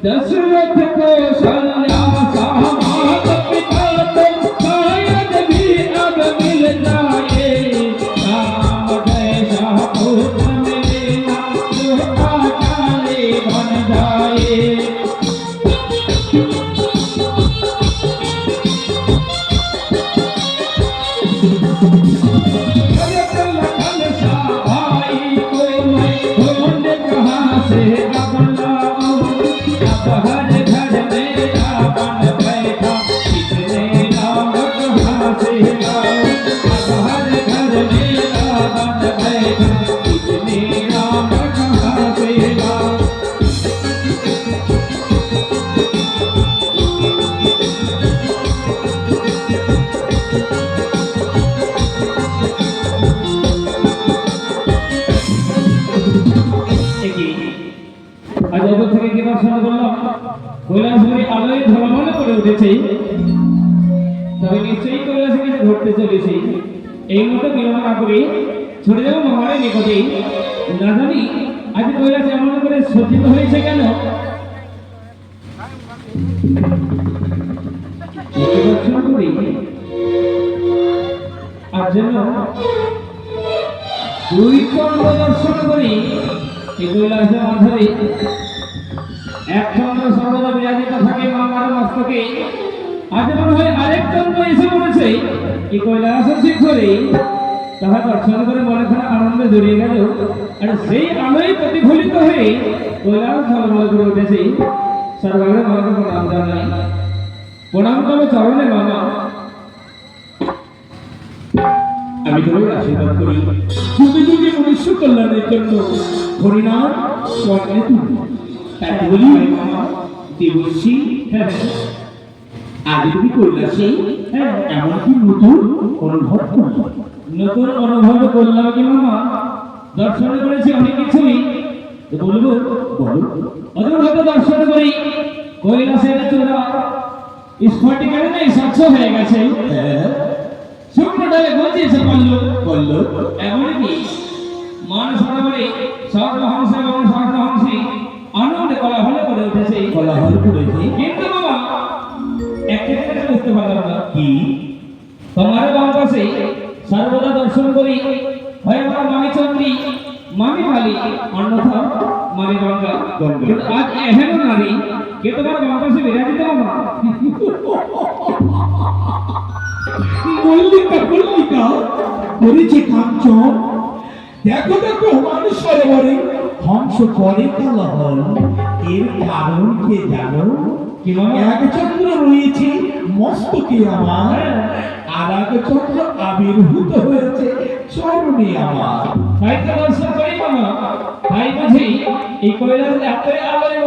दशरथ को सन्यासा मात पिता तुम शायद भी अब मिल जाए। राम जैसा पुत्र मिलेगा जो आचार्य बन जाए। लखन सा भाई को मैं ढूंढ कहाँ से हर घर में रावण बैठा कितने राम कहाँ से लाऊं। हर घर में रावण बैठा कितने राम कहाँ से लाऊं। আজ অত থেকে কি দর্শন করলাম কৈলাসপুরী আলোয় ঝলমল করে উঠেছে। তবে নিশ্চয়ই কৈলাসে কিছু ঘটতে চলেছে। এই মতো বিলম্ব না করে ছুটে যাবো মহারাজ নিকটে। না জানি আজ কৈলাস এমন করে সজ্জিত হয়েছে কেন। দর্শন করি আর যেন দুই চন্দ্র দর্শন করি। কৈলাসের মাঝারে এক চন্দ্র সর্বদা বিরাজিত থাকে মামার মস্তকে। আজ মনে হয় আরেক চন্দ্র এসে পড়েছে এই কৈলাসের শিখরে। তাহা দর্শন করে মনে খানা আনন্দে জড়িয়ে গেল। আর সেই আলোয় প্রতিফলিত হয়ে কৈলাস ঝলমল করে উঠেছে। সর্বাগ্রে মামাকে প্রণাম জানাই। প্রণাম তবে চরণে মামা। আমি তোমার আশীর্বাদ করি যুগে যুগে মনুষ্য কল্যাণের জন্য হরিনাম স্মরণে তুমি। তাই বলি মামা দেবশ্রী, আগে তুমি কৈলাসে এমন কি নতুন অনুভব করো? নতুন অনুভব করলাম কি মামা? দর্শন করেছি অনেক কিছুই। বলবো বলো। অদূরগত দর্শন করি কৈলাসের চূড়া স্ফটিকের নেই স্বচ্ছ হয়ে গেছে। শুক্রটালে গঞ্জিয়েছে পল্ল এমনকি মান সরোবরে সর্বহংস এবং সর্বহংসী আনন্দে কোলাহল করে উঠেছে। কোলাহল করেছে, কিন্তু বাবা একটা জিনিস বুঝতে পারলাম না। কি? তোমার বাম পাশে সর্বদা দর্শন করি হয় আমার মামি চন্দ্রী, মামি কালী, অন্যথা মামি গঙ্গা। কিন্তু আজ এহেন নারী কে তোমার বাম পাশে বিরাজিত বাবা? মল্লিকা মল্লিকা করেছে কাঞ্চন। দেখো দেখো মানুষ সরোবরে হংস করে কোলাহল। এর কারণ কে জানো? এক চন্দ্র রয়েছে মস্তকে আমার, আর এক চন্দ্র আবির্ভূত হয়েছে চরণে আমার। তাই তো দর্শন করি মামা। তাই বুঝি এই কৈলাস এতই আলোয়